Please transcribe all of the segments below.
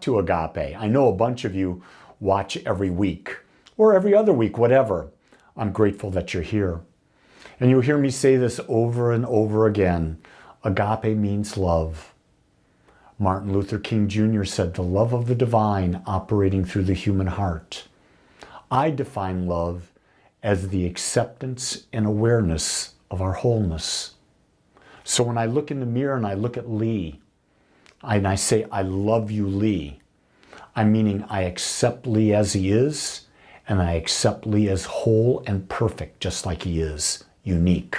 To Agape. I know a bunch of you watch every week or every other week, whatever. I'm grateful that you're here. And you'll hear me say this over and over again. Agape means love. Martin Luther King Jr. said, the love of the divine operating through the human heart. I define love as the acceptance and awareness of our wholeness. So when I look in the mirror and I look at Lee, and I say, I love you, Lee, I'm meaning I accept Lee as he is, and I accept Lee as whole and perfect, just like he is, unique.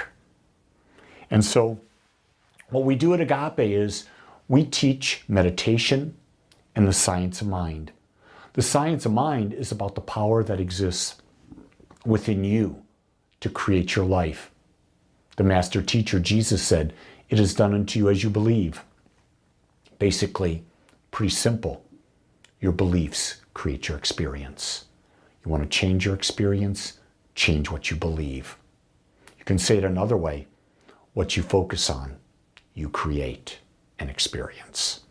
And so what we do at Agape is we teach meditation and the science of mind. The science of mind is about the power that exists within you to create your life. The master teacher, Jesus, said, it is done unto you as you believe. Basically, pretty simple. Your beliefs create your experience. You want to change your experience? Change what you believe. You can say it another way. What you focus on, you create an experience.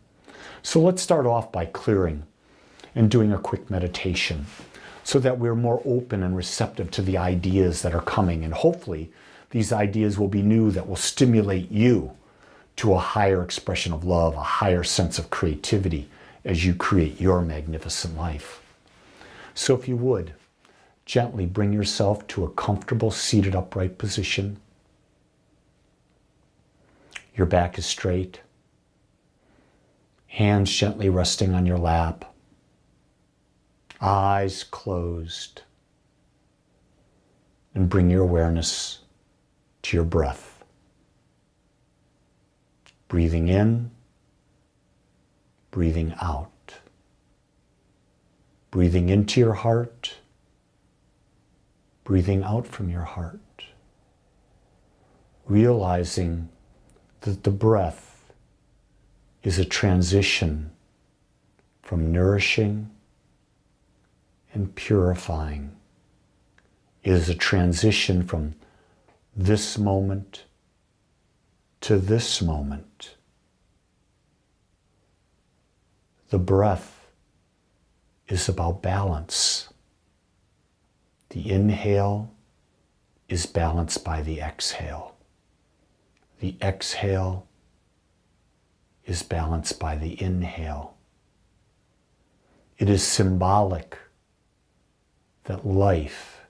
So let's start off by clearing and doing a quick meditation so that we're more open and receptive to the ideas that are coming. And hopefully, these ideas will be new that will stimulate you to a higher expression of love, a higher sense of creativity as you create your magnificent life. So if you would, gently bring yourself to a comfortable seated upright position. Your back is straight, hands gently resting on your lap, eyes closed, and bring your awareness to your breath. Breathing in, breathing out. Breathing into your heart, breathing out from your heart. Realizing that the breath is a transition from nourishing and purifying. It is a transition from this moment to this moment. The breath is about balance. The inhale is balanced by the exhale. The exhale is balanced by the inhale. It is symbolic that life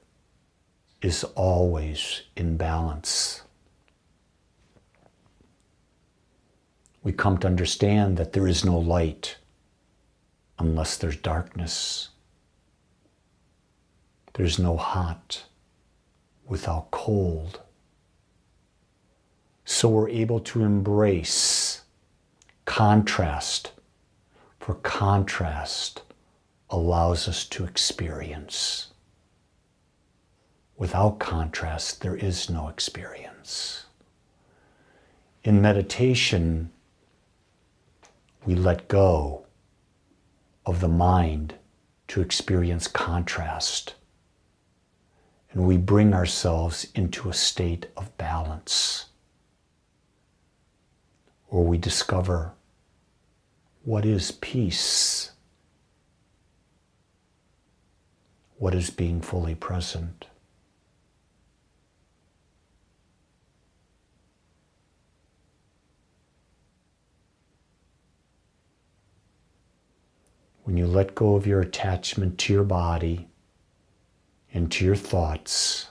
is always in balance. We come to understand that there is no light unless there's darkness. There's no hot without cold. So we're able to embrace contrast, for contrast allows us to experience. Without contrast, there is no experience. In meditation, we let go of the mind to experience contrast. And we bring ourselves into a state of balance, where we discover what is peace, what is being fully present. When you let go of your attachment to your body and to your thoughts,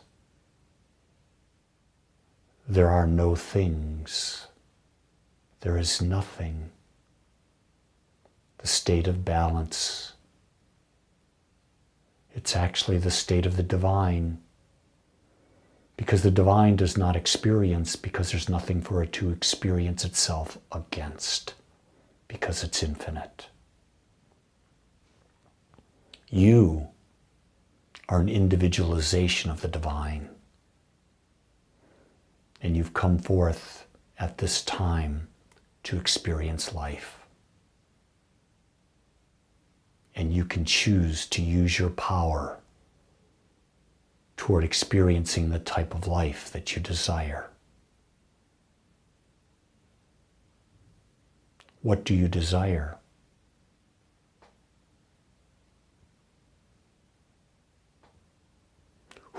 there are no things. There is nothing. The state of balance. It's actually the state of the divine, because the divine does not experience because there's nothing for it to experience itself against, because it's infinite. You are an individualization of the divine. And you've come forth at this time to experience life. And you can choose to use your power toward experiencing the type of life that you desire. What do you desire?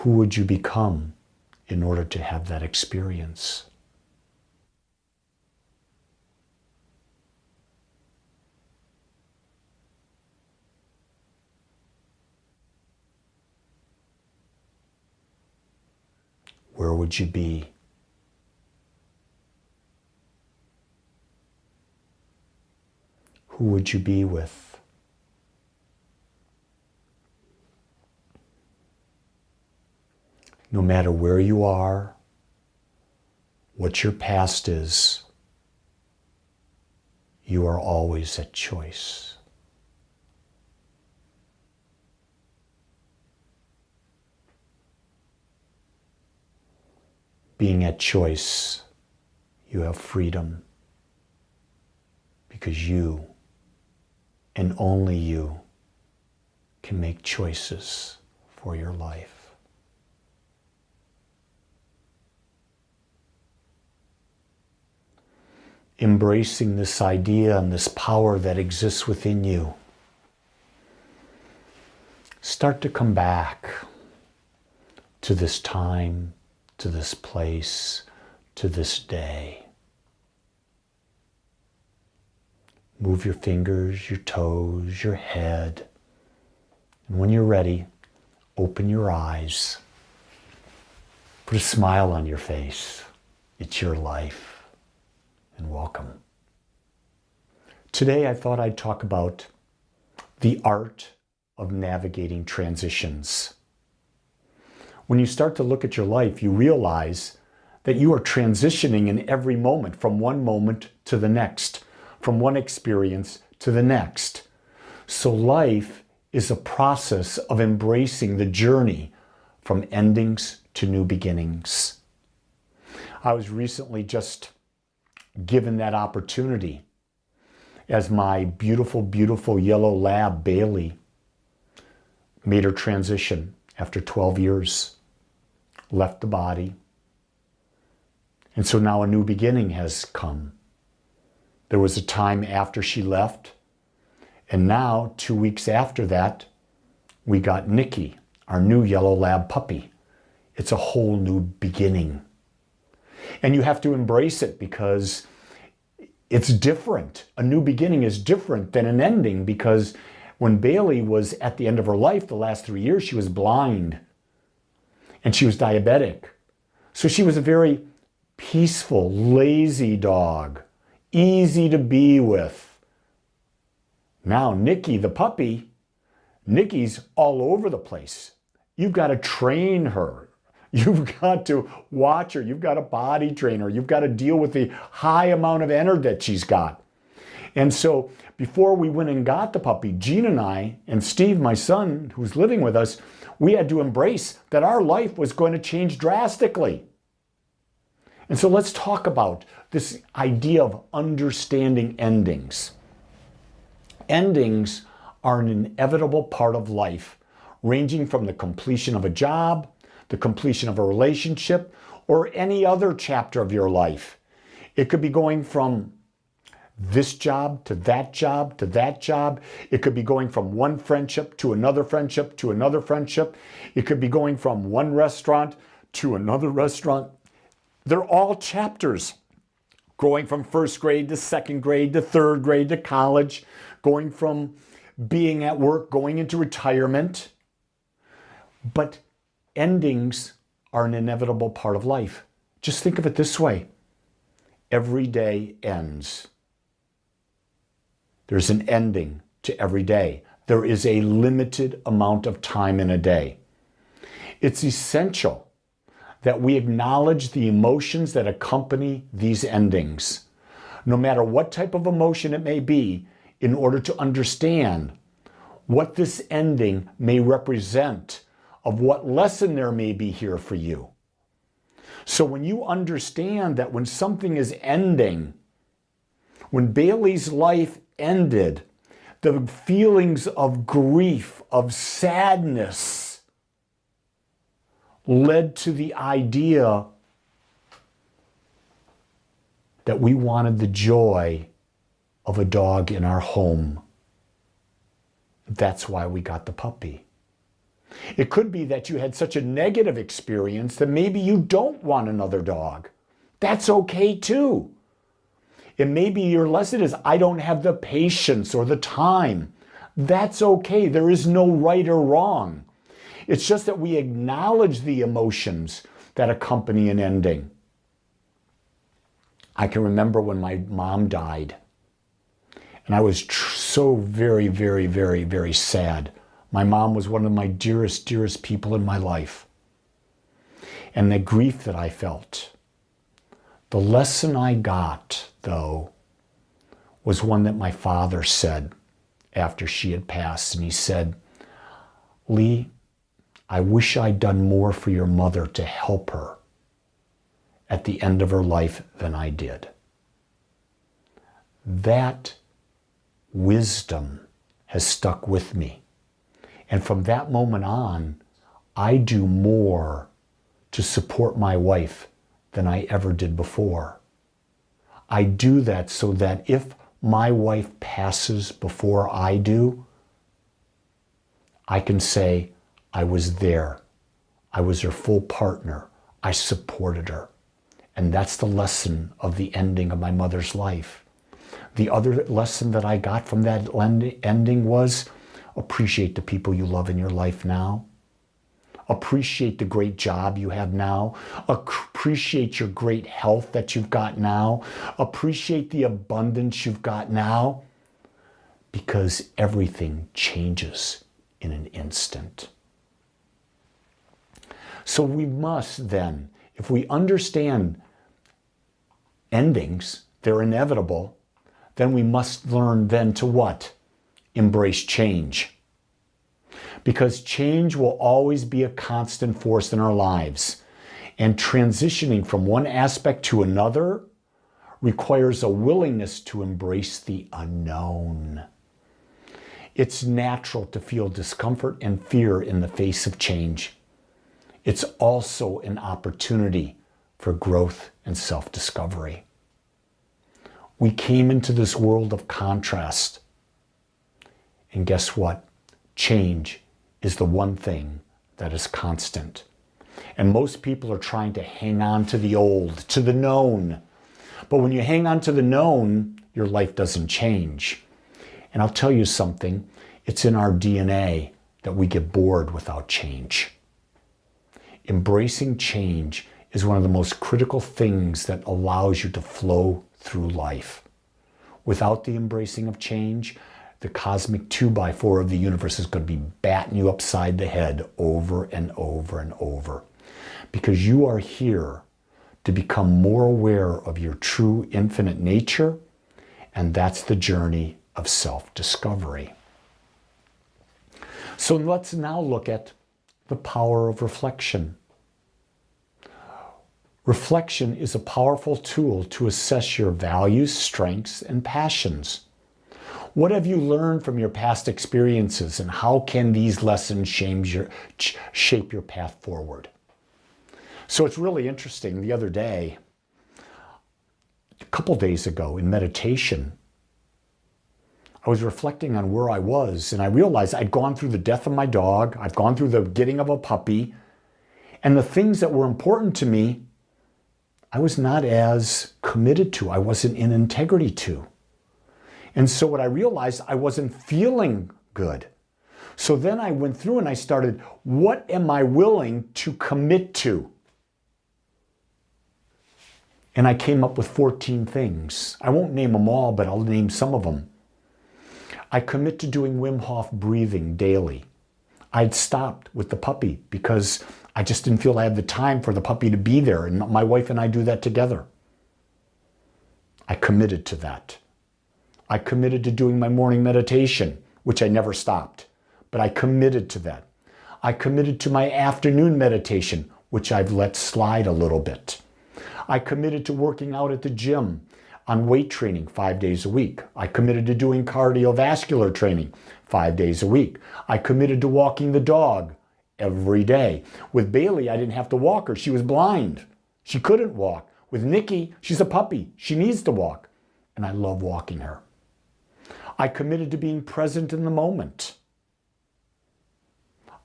Who would you become in order to have that experience? Where would you be? Who would you be with? No matter where you are, what your past is, you are always at choice. Being at choice, you have freedom because you and only you can make choices for your life. Embracing this idea and this power that exists within you, start to come back to this time, to this place, to this day. Move your fingers, your toes, your head. And when you're ready, open your eyes. Put a smile on your face. It's your life. And welcome. Today I thought I'd talk about the art of navigating transitions. When you start to look at your life, you realize that you are transitioning in every moment, from one moment to the next, from one experience to the next. So life is a process of embracing the journey from endings to new beginnings. I was recently just given that opportunity as my beautiful, beautiful yellow lab, Bailey, made her transition after 12 years. Left the body. And so now a new beginning has come. There was a time after she left, and now 2 weeks after that, we got Nikki, our new yellow lab puppy. It's a whole new beginning. And you have to embrace it because it's different. A new beginning is different than an ending, because when Bailey was at the end of her life, the last 3 years, she was blind. And she was diabetic. So she was a very peaceful, lazy dog, easy to be with. Now Nikki, the puppy, Nikki's all over the place. You've got to train her. You've got to watch her. You've got to body train her. You've got to deal with the high amount of energy that she's got. And so before we went and got the puppy, Jean and I, and Steve, my son, who's living with us, we had to embrace that our life was going to change drastically. And so let's talk about this idea of understanding endings. Endings are an inevitable part of life, ranging from the completion of a job, the completion of a relationship, or any other chapter of your life. It could be going from this job to that job to that job. It could be going from one friendship to another friendship to another friendship. It could be going from one restaurant to another restaurant. They're all chapters. Going from first grade to second grade to third grade to college. Going from being at work, going into retirement. But endings are an inevitable part of life. Just think of it this way. Every day ends. There's an ending to every day. There is a limited amount of time in a day. It's essential that we acknowledge the emotions that accompany these endings, no matter what type of emotion it may be, in order to understand what this ending may represent, of what lesson there may be here for you. So when you understand that when something is ending, when Bailey's life ended, the feelings of grief, of sadness, led to the idea that we wanted the joy of a dog in our home. That's why we got the puppy. It could be that you had such a negative experience that maybe you don't want another dog. That's okay too. It may be your lesson is, I don't have the patience or the time. That's okay. There is no right or wrong. It's just that we acknowledge the emotions that accompany an ending. I can remember when my mom died, and I was so very, very, very, very sad. My mom was one of my dearest, dearest people in my life. And the grief that I felt, the lesson I got, though, was one that my father said after she had passed. And he said, Lee, I wish I'd done more for your mother to help her at the end of her life than I did. That wisdom has stuck with me. And from that moment on, I do more to support my wife than I ever did before. I do that so that if my wife passes before I do, I can say, I was there. I was her full partner. I supported her. And that's the lesson of the ending of my mother's life. The other lesson that I got from that ending was, appreciate the people you love in your life now. Appreciate the great job you have now. Appreciate your great health that you've got now. Appreciate the abundance you've got now. Because everything changes in an instant. So we must then, if we understand endings, they're inevitable, then we must learn then to what? Embrace change. Because change will always be a constant force in our lives. And transitioning from one aspect to another requires a willingness to embrace the unknown. It's natural to feel discomfort and fear in the face of change. It's also an opportunity for growth and self-discovery. We came into this world of contrast. And guess what? Change is the one thing that is constant. And most people are trying to hang on to the old, to the known. But when you hang on to the known, your life doesn't change. And I'll tell you something, it's in our DNA that we get bored without change. Embracing change is one of the most critical things that allows you to flow through life. Without the embracing of change, the cosmic 2x4 of the universe is going to be batting you upside the head over and over and over. Because you are here to become more aware of your true infinite nature, and that's the journey of self-discovery. So let's now look at the power of reflection. Reflection is a powerful tool to assess your values, strengths, and passions. What have you learned from your past experiences, and how can these lessons shape your path forward? So it's really interesting. The other day, a couple days ago in meditation, I was reflecting on where I was, and I realized I'd gone through the death of my dog, I've gone through the getting of a puppy, and the things that were important to me, I was not as committed to, I wasn't in integrity to. And so what I realized, I wasn't feeling good. So then I went through and I started, what am I willing to commit to? And I came up with 14 things. I won't name them all, but I'll name some of them. I commit to doing Wim Hof breathing daily. I'd stopped with the puppy because I just didn't feel I had the time for the puppy to be there. And my wife and I do that together. I committed to that. I committed to doing my morning meditation, which I never stopped, but I committed to that. I committed to my afternoon meditation, which I've let slide a little bit. I committed to working out at the gym on weight training 5 days a week. I committed to doing cardiovascular training 5 days a week. I committed to walking the dog every day. With Bailey, I didn't have to walk her. She was blind. She couldn't walk. With Nikki, she's a puppy. She needs to walk. And I love walking her. I committed to being present in the moment.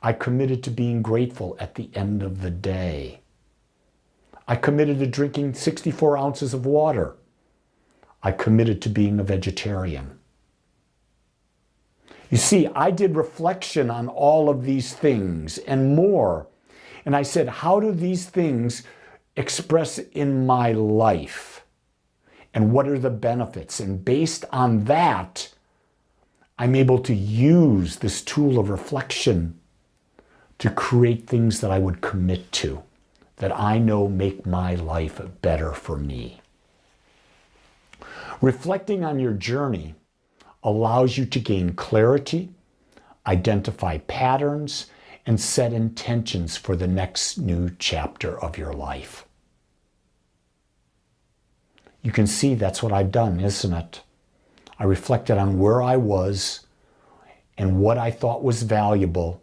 I committed to being grateful at the end of the day. I committed to drinking 64 ounces of water. I committed to being a vegetarian. You see, I did reflection on all of these things and more. And I said, how do these things express in my life? And what are the benefits? And based on that, I'm able to use this tool of reflection to create things that I would commit to, that I know make my life better for me. Reflecting on your journey allows you to gain clarity, identify patterns, and set intentions for the next new chapter of your life. You can see that's what I've done, isn't it? I reflected on where I was and what I thought was valuable,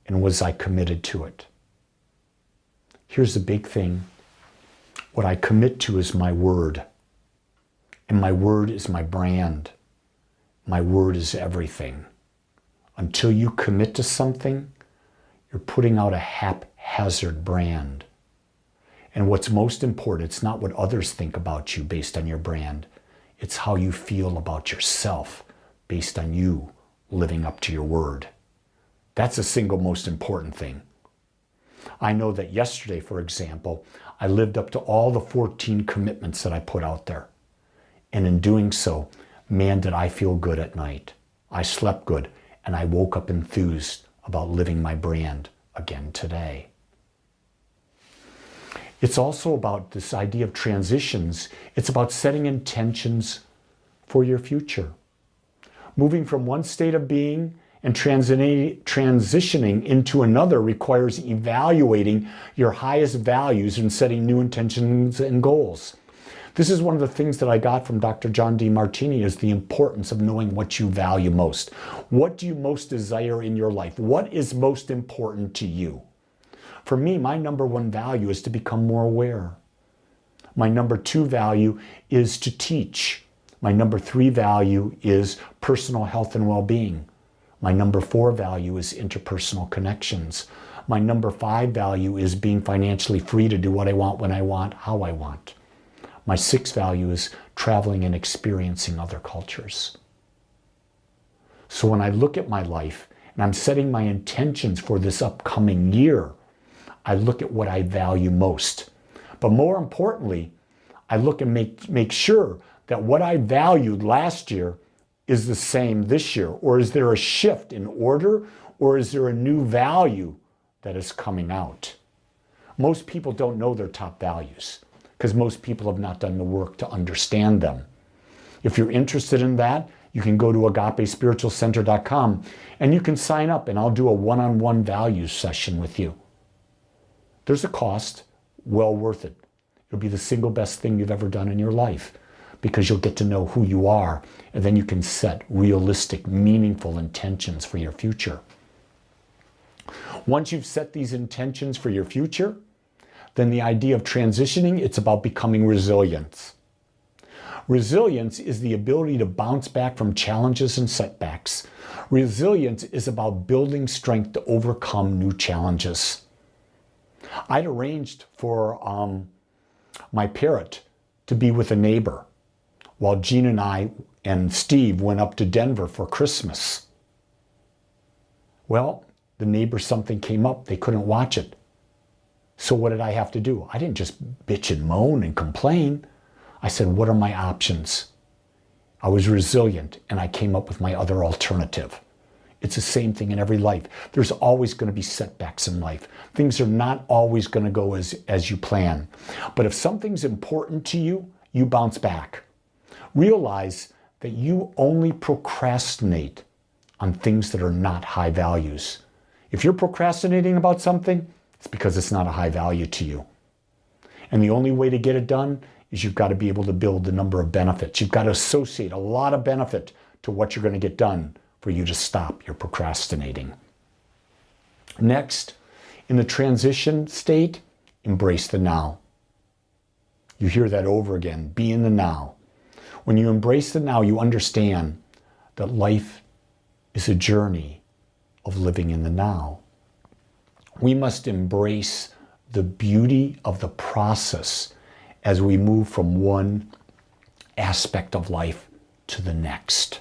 and was I committed to it? Here's the big thing. What I commit to is my word. And my word is my brand. My word is everything. Until you commit to something, you're putting out a haphazard brand. And what's most important, it's not what others think about you based on your brand. It's how you feel about yourself based on you living up to your word. That's the single most important thing. I know that yesterday, for example, I lived up to all the 14 commitments that I put out there. And in doing so, man, did I feel good at night. I slept good, and I woke up enthused about living my brand again today. It's also about this idea of transitions. It's about setting intentions for your future. Moving from one state of being and transitioning into another requires evaluating your highest values and setting new intentions and goals. This is one of the things that I got from Dr. John Demartini, is the importance of knowing what you value most. What do you most desire in your life? What is most important to you? For me, my number one value is to become more aware. My number two value is to teach. My number three value is personal health and well-being. My number four value is interpersonal connections. My number five value is being financially free to do what I want, when I want, how I want. My sixth value is traveling and experiencing other cultures. So when I look at my life and I'm setting my intentions for this upcoming year, I look at what I value most. But more importantly, I look and make sure that what I valued last year is the same this year. Or is there a shift in order? Or is there a new value that is coming out? Most people don't know their top values because most people have not done the work to understand them. If you're interested in that, you can go to agapespiritualcenter.com and you can sign up, and I'll do a one-on-one values session with you. There's a cost, well worth it. It'll be the single best thing you've ever done in your life, because you'll get to know who you are, and then you can set realistic, meaningful intentions for your future. Once you've set these intentions for your future, then the idea of transitioning, it's about becoming resilient. Resilience is the ability to bounce back from challenges and setbacks. Resilience is about building strength to overcome new challenges. I'd arranged for my parrot to be with a neighbor while Jean and I and Steve went up to Denver for Christmas. Well, the neighbor, something came up. They couldn't watch it. So what did I have to do? I didn't just bitch and moan and complain. I said, what are my options? I was resilient, and I came up with my other alternative. It's the same thing in every life. There's always going to be setbacks in life. Things are not always going to go as you plan. But if something's important to you, you bounce back. Realize that you only procrastinate on things that are not high values. If you're procrastinating about something, it's because it's not a high value to you. And the only way to get it done is you've got to be able to build the number of benefits. You've got to associate a lot of benefit to what you're going to get done for you to stop your procrastinating. Next, in the transition state, embrace the now. You hear that over again, be in the now. When you embrace the now, you understand that life is a journey of living in the now. We must embrace the beauty of the process as we move from one aspect of life to the next.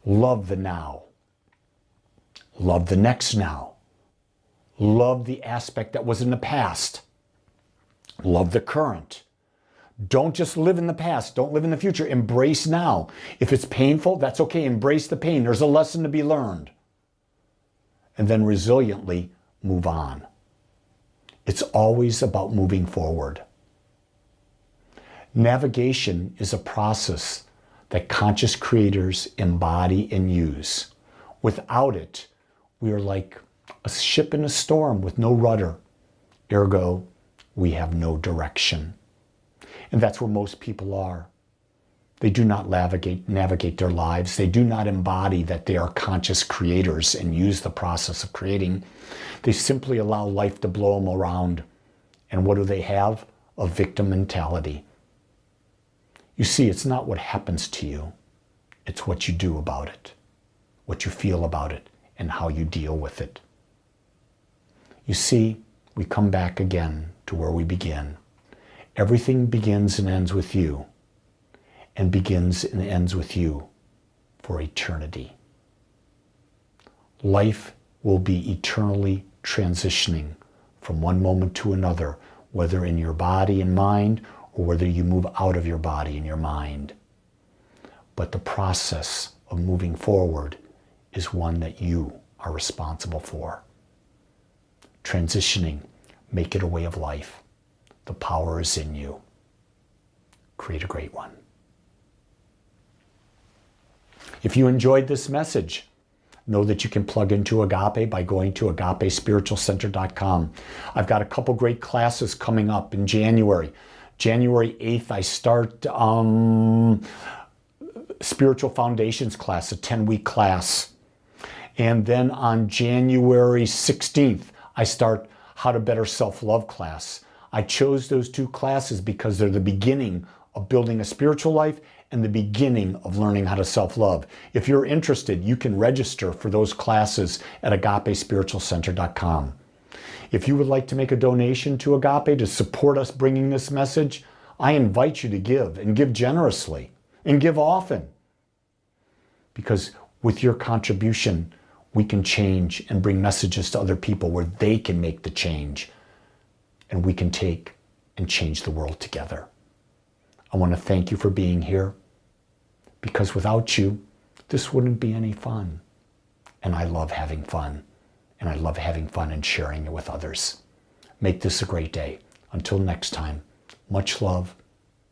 Love the now. Love the next now. Love the aspect that was in the past. Love the current. Don't just live in the past. Don't live in the future. Embrace now. If it's painful, that's okay. Embrace the pain. There's a lesson to be learned. And then resiliently move on. It's always about moving forward. Navigation is a process that conscious creators embody and use. Without it, we are like a ship in a storm with no rudder. Ergo, we have no direction. And that's where most people are. They do not navigate their lives. They do not embody that they are conscious creators and use the process of creating. They simply allow life to blow them around. And what do they have? A victim mentality. You see, it's not what happens to you. It's what you do about it, what you feel about it, and how you deal with it. You see, we come back again to where we begin. Everything begins and ends with you, and begins and ends with you for eternity. Life will be eternally transitioning from one moment to another, whether in your body and mind, or whether you move out of your body and your mind. But the process of moving forward is one that you are responsible for. Transitioning, make it a way of life. The power is in you. Create a great one. If you enjoyed this message, know that you can plug into Agape by going to agapespiritualcenter.com. I've got a couple great classes coming up in January. January 8th, I start Spiritual Foundations class, a 10-week class. And then on January 16th, I start How to Better Self-Love class. I chose those two classes because they're the beginning of building a spiritual life and the beginning of learning how to self-love. If you're interested, you can register for those classes at agapespiritualcenter.com. If you would like to make a donation to Agape to support us bringing this message, I invite you to give, and give generously, and give often. Because with your contribution, we can change and bring messages to other people where they can make the change, and we can take and change the world together. I want to thank you for being here, because without you, this wouldn't be any fun. And I love having fun. And I love having fun and sharing it with others. Make this a great day. Until next time, much love